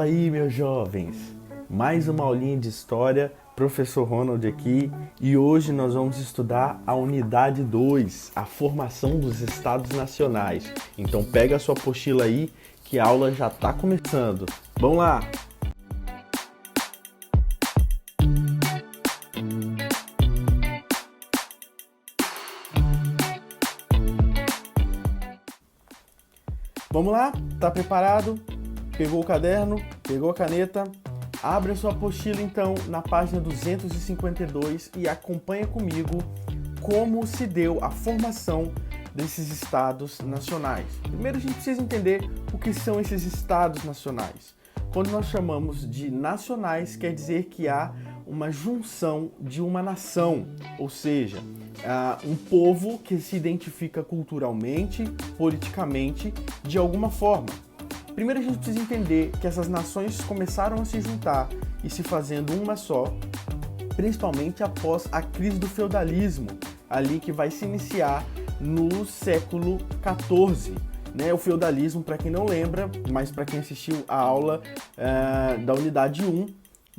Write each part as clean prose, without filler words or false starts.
Aí, meus jovens, mais uma aulinha de história, professor Ronald aqui, e hoje nós vamos estudar a unidade 2, a formação dos estados nacionais. Então pega a sua apostila aí, que a aula já está começando. Vamos lá! Vamos lá? Tá preparado? Pegou o caderno? Pegou a caneta? Abre a sua apostila então na página 252 e acompanha comigo como se deu a formação desses estados nacionais. Primeiro a gente precisa entender o que são esses estados nacionais. Quando nós chamamos de nacionais, quer dizer que há uma junção de uma nação, ou seja, um povo que se identifica culturalmente, politicamente, de alguma forma. Primeiro a gente precisa entender que essas nações começaram a se juntar e se fazendo uma só, principalmente após a crise do feudalismo, ali que vai se iniciar no século XIV. O feudalismo, para quem não lembra, mas para quem assistiu a aula da unidade 1,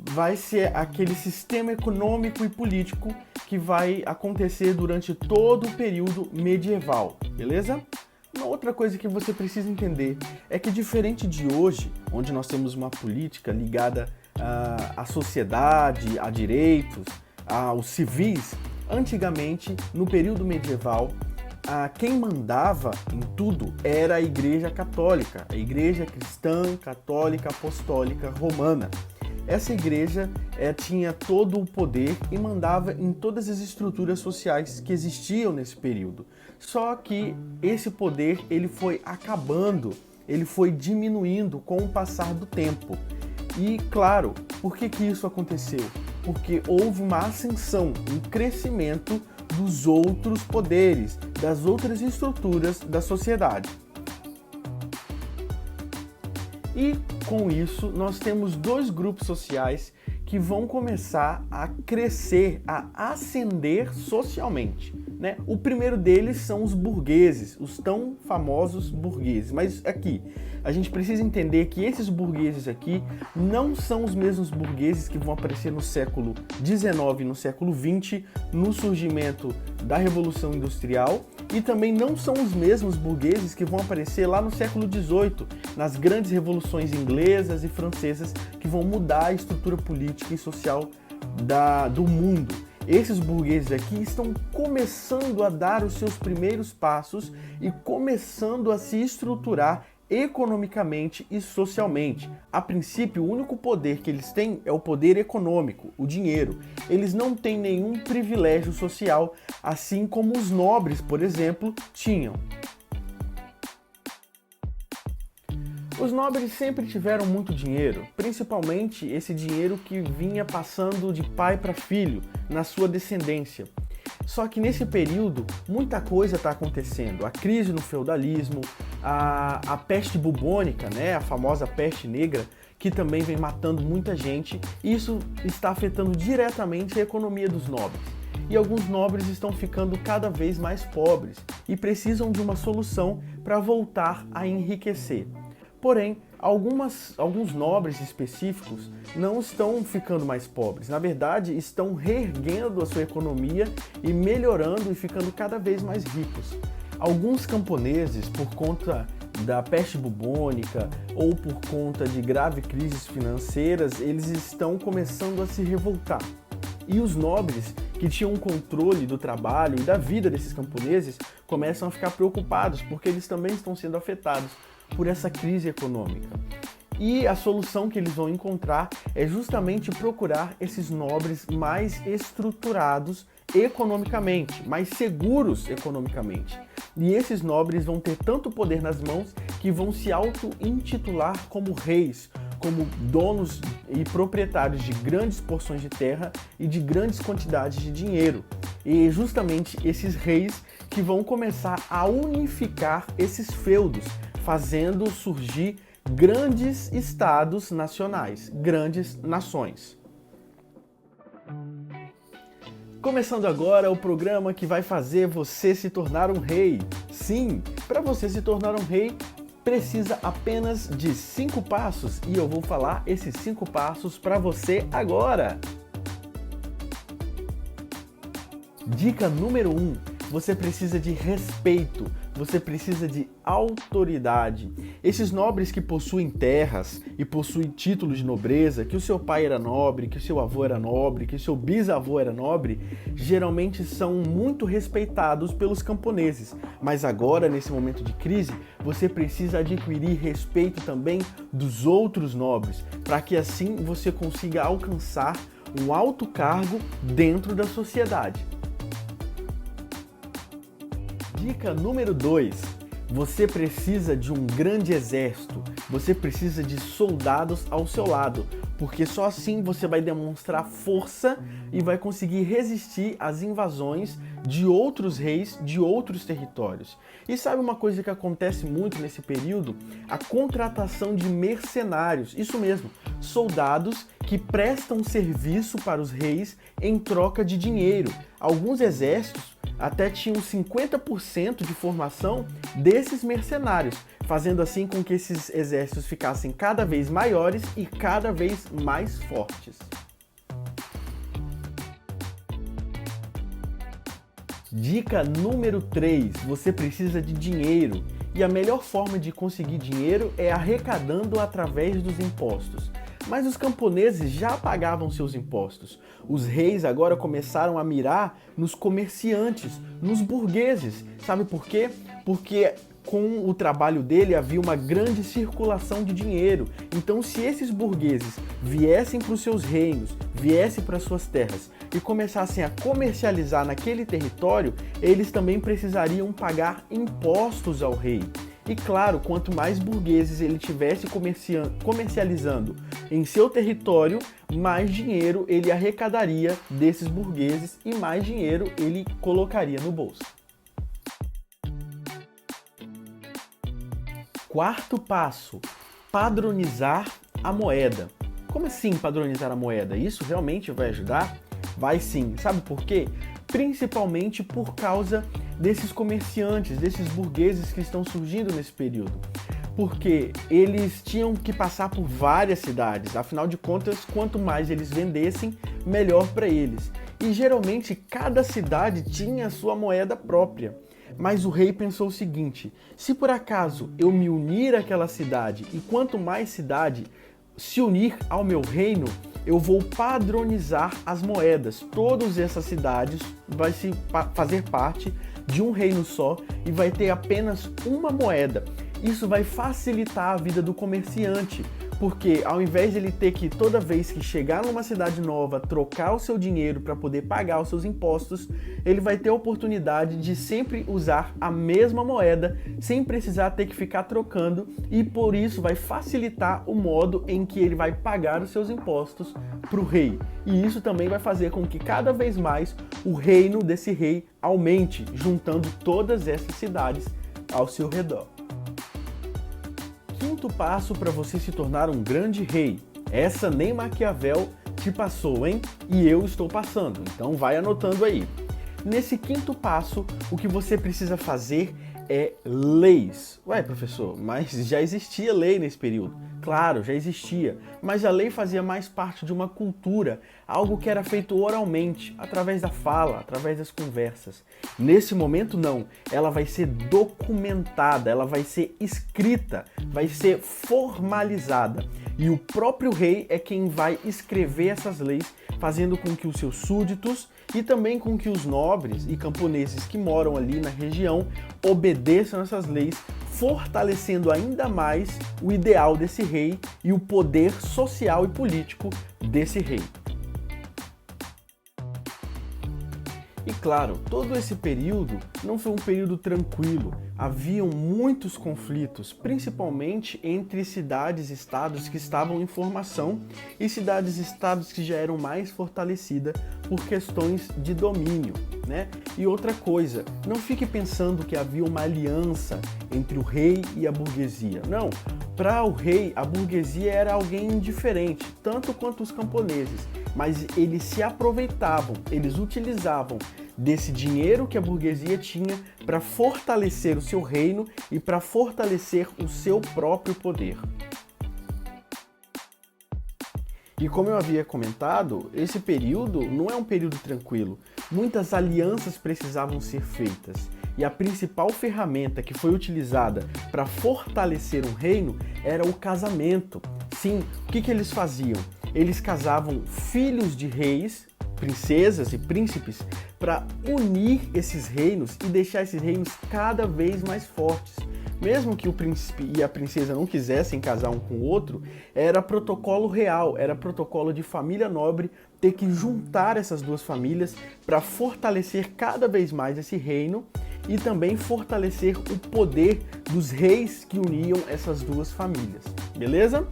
vai ser aquele sistema econômico e político que vai acontecer durante todo o período medieval, beleza? Uma outra coisa que você precisa entender é que, diferente de hoje, onde nós temos uma política ligada à sociedade, a direitos, aos civis, antigamente, no período medieval, quem mandava em tudo era a Igreja Católica, a Igreja Cristã, Católica, Apostólica, Romana. Essa igreja tinha todo o poder e mandava em todas as estruturas sociais que existiam nesse período. Só que esse poder ele foi acabando, ele foi diminuindo com o passar do tempo. E claro, por que isso aconteceu? Porque houve uma ascensão, um crescimento dos outros poderes, das outras estruturas da sociedade. E com isso, nós temos dois grupos sociais que vão começar a crescer, a ascender socialmente. O primeiro deles são os burgueses, os tão famosos burgueses. Mas aqui, a gente precisa entender que esses burgueses aqui não são os mesmos burgueses que vão aparecer no século XIX e no século XX, no surgimento da Revolução Industrial, e também não são os mesmos burgueses que vão aparecer lá no século XVIII, nas grandes revoluções inglesas e francesas que vão mudar a estrutura política e social do mundo. Esses burgueses aqui estão começando a dar os seus primeiros passos e começando a se estruturar economicamente e socialmente. A princípio, o único poder que eles têm é o poder econômico, o dinheiro. Eles não têm nenhum privilégio social, assim como os nobres, por exemplo, tinham. Os nobres sempre tiveram muito dinheiro, principalmente esse dinheiro que vinha passando de pai para filho, na sua descendência. Só que nesse período, muita coisa está acontecendo. A crise no feudalismo, a peste bubônica, a famosa peste negra, que também vem matando muita gente. Isso está afetando diretamente a economia dos nobres. E alguns nobres estão ficando cada vez mais pobres e precisam de uma solução para voltar a enriquecer. Porém, alguns nobres específicos não estão ficando mais pobres. Na verdade, estão reerguendo a sua economia e melhorando e ficando cada vez mais ricos. Alguns camponeses, por conta da peste bubônica ou por conta de graves crises financeiras, eles estão começando a se revoltar. E os nobres, que tinham um controle do trabalho e da vida desses camponeses, começam a ficar preocupados, porque eles também estão sendo afetados por essa crise econômica. E a solução que eles vão encontrar é justamente procurar esses nobres mais estruturados economicamente, mais seguros economicamente. E esses nobres vão ter tanto poder nas mãos que vão se auto-intitular como reis, como donos e proprietários de grandes porções de terra e de grandes quantidades de dinheiro. E justamente esses reis que vão começar a unificar esses feudos, fazendo surgir grandes estados nacionais, grandes nações. Começando agora o programa que vai fazer você se tornar um rei. Sim, para você se tornar um rei, precisa apenas de 5 passos e eu vou falar esses 5 passos para você agora. Dica número 1, você precisa de respeito, você precisa de autoridade. Esses nobres que possuem terras e possuem títulos de nobreza, que o seu pai era nobre, que o seu avô era nobre, que o seu bisavô era nobre, geralmente são muito respeitados pelos camponeses. Mas agora, nesse momento de crise, você precisa adquirir respeito também dos outros nobres, para que assim você consiga alcançar um alto cargo dentro da sociedade. Dica número 2, você precisa de um grande exército, você precisa de soldados ao seu lado, porque só assim você vai demonstrar força e vai conseguir resistir às invasões de outros reis de outros territórios. E sabe uma coisa que acontece muito nesse período? A contratação de mercenários, isso mesmo, soldados que prestam serviço para os reis em troca de dinheiro. Alguns exércitos até tinham 50% de formação desses mercenários, fazendo assim com que esses exércitos ficassem cada vez maiores e cada vez mais fortes. Dica número 3, você precisa de dinheiro. E a melhor forma de conseguir dinheiro é arrecadando através dos impostos. Mas os camponeses já pagavam seus impostos. Os reis agora começaram a mirar nos comerciantes, nos burgueses. Sabe por quê? Porque com o trabalho dele havia uma grande circulação de dinheiro. Então, se esses burgueses viessem para os seus reinos, viessem para suas terras e começassem a comercializar naquele território, eles também precisariam pagar impostos ao rei. E claro, quanto mais burgueses ele tivesse comercializando em seu território, mais dinheiro ele arrecadaria desses burgueses e mais dinheiro ele colocaria no bolso. Quarto passo, padronizar a moeda. Como assim padronizar a moeda? Isso realmente vai ajudar? Vai sim. Sabe por quê? Principalmente por causa desses comerciantes, desses burgueses que estão surgindo nesse período. Porque eles tinham que passar por várias cidades, afinal de contas, quanto mais eles vendessem, melhor para eles. E geralmente cada cidade tinha a sua moeda própria. Mas o rei pensou o seguinte: se por acaso eu me unir àquela cidade e quanto mais cidade se unir ao meu reino, eu vou padronizar as moedas. Todas essas cidades vai se fazer parte de um reino só e vai ter apenas uma moeda. Isso vai facilitar a vida do comerciante, porque ao invés de ele ter que toda vez que chegar numa cidade nova trocar o seu dinheiro para poder pagar os seus impostos, ele vai ter a oportunidade de sempre usar a mesma moeda sem precisar ter que ficar trocando, e por isso vai facilitar o modo em que ele vai pagar os seus impostos para o rei. E isso também vai fazer com que cada vez mais o reino desse rei aumente, juntando todas essas cidades ao seu redor. Quinto passo para você se tornar um grande rei. Essa nem Maquiavel te passou, hein? E eu estou passando, então vai anotando aí. Nesse quinto passo, o que você precisa fazer é leis. Ué, professor, mas já existia lei nesse período. Claro, já existia, mas a lei fazia mais parte de uma cultura, algo que era feito oralmente, através da fala, através das conversas. Nesse momento não, ela vai ser documentada, ela vai ser escrita, vai ser formalizada. E o próprio rei é quem vai escrever essas leis, fazendo com que os seus súditos e também com que os nobres e camponeses que moram ali na região obedeçam essas leis, fortalecendo ainda mais o ideal desse rei e o poder social e político desse rei. E claro, todo esse período não foi um período tranquilo. Haviam muitos conflitos, principalmente entre cidades e estados que estavam em formação e cidades e estados que já eram mais fortalecidas por questões de domínio, né? E outra coisa, não fique pensando que havia uma aliança entre o rei e a burguesia. Não, para o rei, a burguesia era alguém indiferente, tanto quanto os camponeses, mas eles se aproveitavam, eles utilizavam desse dinheiro que a burguesia tinha para fortalecer o seu reino e para fortalecer o seu próprio poder. E como eu havia comentado, esse período não é um período tranquilo. Muitas alianças precisavam ser feitas. E a principal ferramenta que foi utilizada para fortalecer um reino era o casamento. Sim, o que eles faziam? Eles casavam filhos de reis, princesas e príncipes, para unir esses reinos e deixar esses reinos cada vez mais fortes. Mesmo que o príncipe e a princesa não quisessem casar um com o outro, era protocolo real, era protocolo de família nobre ter que juntar essas duas famílias para fortalecer cada vez mais esse reino e também fortalecer o poder dos reis que uniam essas duas famílias. Beleza?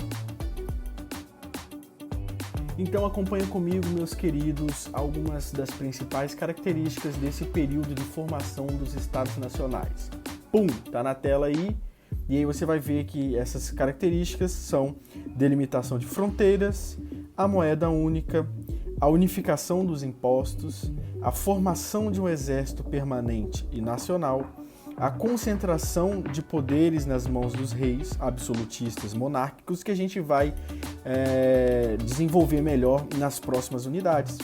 Então acompanha comigo, meus queridos, algumas das principais características desse período de formação dos Estados Nacionais. Pum, tá na tela aí, e aí você vai ver que essas características são delimitação de fronteiras, a moeda única, a unificação dos impostos, a formação de um exército permanente e nacional, a concentração de poderes nas mãos dos reis, absolutistas, monárquicos, que a gente vai desenvolver melhor nas próximas unidades.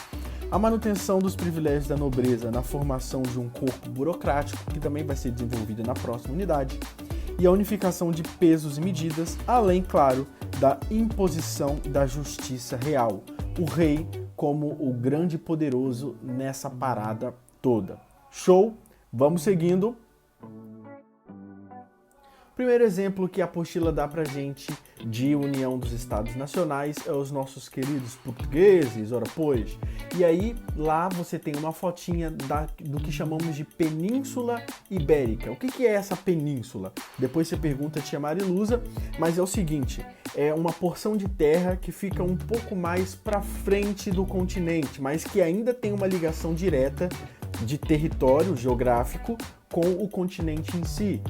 A manutenção dos privilégios da nobreza na formação de um corpo burocrático, que também vai ser desenvolvida na próxima unidade, e a unificação de pesos e medidas, além, claro, da imposição da justiça real. O rei como o grande poderoso nessa parada toda. Show? Vamos seguindo. Primeiro exemplo que a apostila dá pra gente de união dos Estados Nacionais é os nossos queridos portugueses, ora pois. E aí, lá você tem uma fotinha do que chamamos de Península Ibérica. O que é essa península? Depois você pergunta a tia Mariluza, mas é o seguinte, é uma porção de terra que fica um pouco mais pra frente do continente, mas que ainda tem uma ligação direta de território geográfico com o continente em si.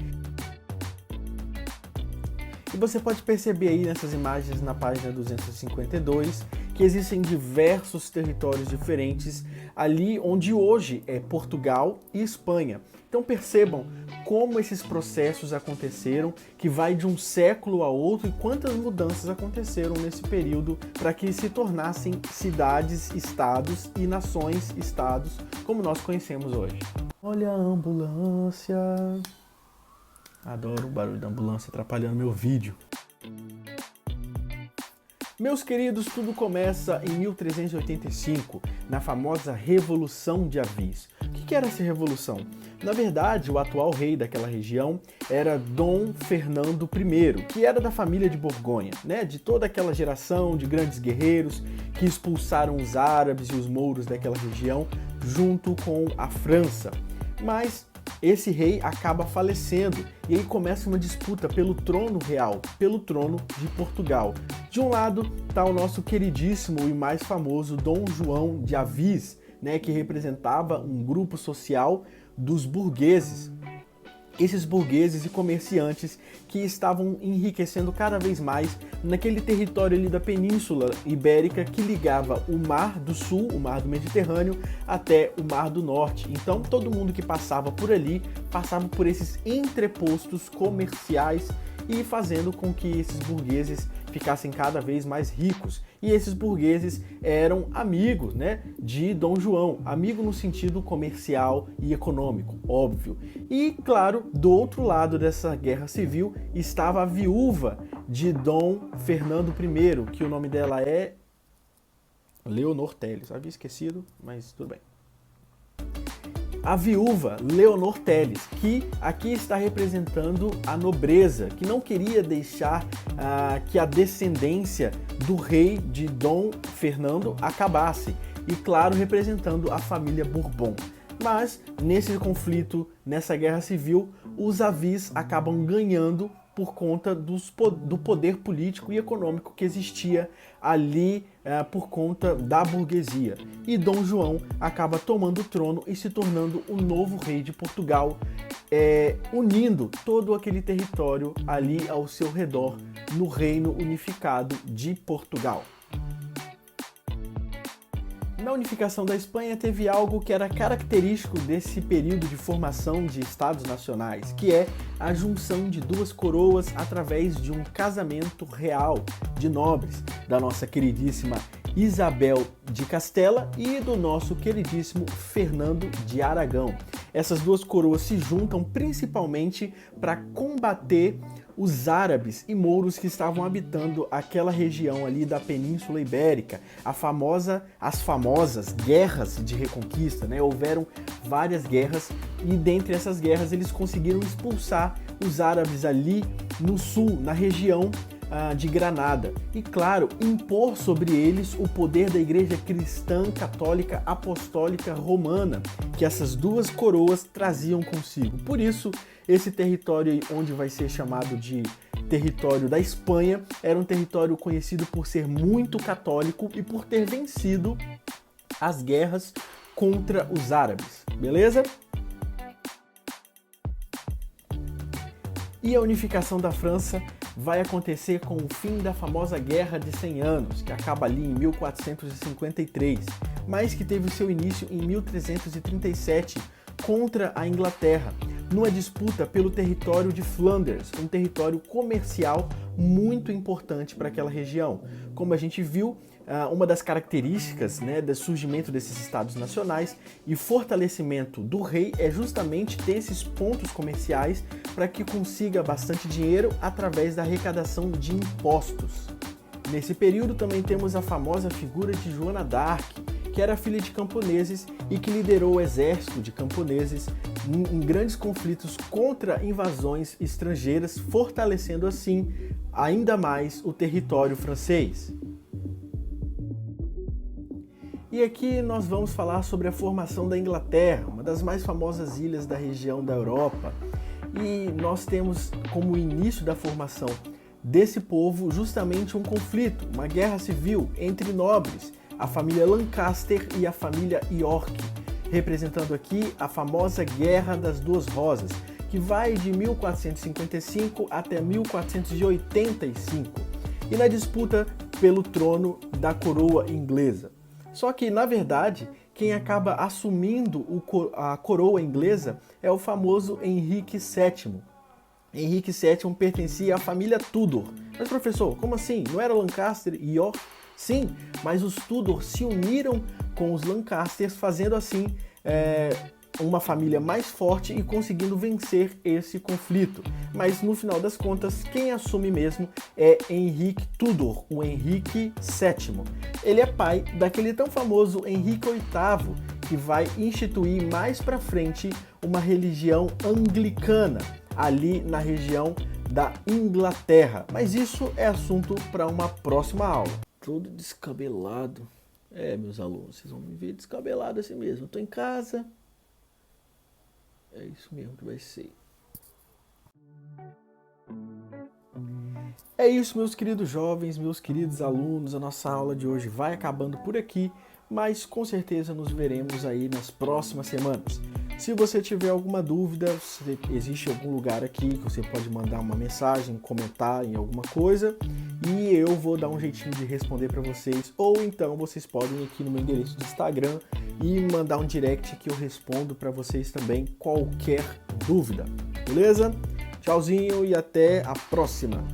E você pode perceber aí nessas imagens na página 252 que existem diversos territórios diferentes ali onde hoje é Portugal e Espanha. Então percebam como esses processos aconteceram, que vai de um século a outro, e quantas mudanças aconteceram nesse período para que se tornassem cidades, estados e nações-estados como nós conhecemos hoje. Olha a ambulância! Adoro o barulho da ambulância atrapalhando meu vídeo. Meus queridos, tudo começa em 1385, na famosa Revolução de Avis. O que era essa revolução? Na verdade, o atual rei daquela região era Dom Fernando I, que era da família de Borgonha, né? De toda aquela geração de grandes guerreiros que expulsaram os árabes e os mouros daquela região junto com a França. Mas esse rei acaba falecendo e aí começa uma disputa pelo trono real, pelo trono de Portugal. De um lado está o nosso queridíssimo e mais famoso Dom João de Avis, né, que representava um grupo social dos burgueses. Esses burgueses e comerciantes que estavam enriquecendo cada vez mais naquele território ali da Península Ibérica que ligava o Mar do Sul, o Mar do Mediterrâneo, até o Mar do Norte. Então todo mundo que passava por ali passava por esses entrepostos comerciais e fazendo com que esses burgueses ficassem cada vez mais ricos. E esses burgueses eram amigos, né, de Dom João, amigo no sentido comercial e econômico, óbvio. E, claro, do outro lado dessa guerra civil estava a viúva de Dom Fernando I, que o nome dela é Leonor Teles. Havia esquecido, mas tudo bem. A viúva Leonor Teles, que aqui está representando a nobreza, que não queria deixar que a descendência do rei de Dom Fernando acabasse, e claro, representando a família Bourbon. Mas nesse conflito, nessa guerra civil, os Avis acabam ganhando por conta do poder político e econômico que existia ali por conta da burguesia. E Dom João acaba tomando o trono e se tornando o novo rei de Portugal, unindo todo aquele território ali ao seu redor no Reino Unificado de Portugal. Na unificação da Espanha teve algo que era característico desse período de formação de estados nacionais, que é a junção de duas coroas através de um casamento real de nobres, da nossa queridíssima Isabel de Castela e do nosso queridíssimo Fernando de Aragão. Essas duas coroas se juntam principalmente para combater os árabes e mouros que estavam habitando aquela região ali da Península Ibérica, as famosas guerras de reconquista, né? Houveram várias guerras e dentre essas guerras eles conseguiram expulsar os árabes ali no sul, na região de Granada e, claro, impor sobre eles o poder da Igreja Cristã Católica Apostólica Romana, que essas duas coroas traziam consigo. Por isso, esse território onde vai ser chamado de território da Espanha era um território conhecido por ser muito católico e por ter vencido as guerras contra os árabes, beleza? E a unificação da França vai acontecer com o fim da famosa Guerra de 100 Anos, que acaba ali em 1453, mas que teve seu início em 1337 contra a Inglaterra, numa disputa pelo território de Flanders, um território comercial muito importante para aquela região. Como a gente viu, uma das características, né, do surgimento desses estados nacionais e fortalecimento do rei é justamente ter esses pontos comerciais para que consiga bastante dinheiro através da arrecadação de impostos. Nesse período também temos a famosa figura de Joana d'Arc, que era filha de camponeses e que liderou o exército de camponeses em grandes conflitos contra invasões estrangeiras, fortalecendo assim ainda mais o território francês. E aqui nós vamos falar sobre a formação da Inglaterra, uma das mais famosas ilhas da região da Europa. E nós temos como início da formação desse povo justamente um conflito, uma guerra civil entre nobres, a família Lancaster e a família York, representando aqui a famosa Guerra das Duas Rosas, que vai de 1455 até 1485, e na disputa pelo trono da coroa inglesa. Só que, na verdade, quem acaba assumindo a coroa inglesa é o famoso Henrique VII. Henrique VII pertencia à família Tudor. Mas, professor, como assim? Não era Lancaster e York? Sim, mas os Tudor se uniram com os Lancasters, fazendo assim uma família mais forte e conseguindo vencer esse conflito. Mas no final das contas, quem assume mesmo é Henrique Tudor, o Henrique VII. Ele é pai daquele tão famoso Henrique VIII, que vai instituir mais pra frente uma religião anglicana, ali na região da Inglaterra. Mas isso é assunto para uma próxima aula. Todo descabelado. Meus alunos, vocês vão me ver descabelado assim mesmo. Eu tô em casa. É isso mesmo que vai ser. É isso, meus queridos jovens, meus queridos alunos. A nossa aula de hoje vai acabando por aqui, mas com certeza nos veremos aí nas próximas semanas. Se você tiver alguma dúvida, se existe algum lugar aqui que você pode mandar uma mensagem, comentar em alguma coisa, e eu vou dar um jeitinho de responder para vocês, ou então vocês podem ir aqui no meu endereço do Instagram e mandar um direct que eu respondo para vocês também qualquer dúvida, beleza? Tchauzinho e até a próxima!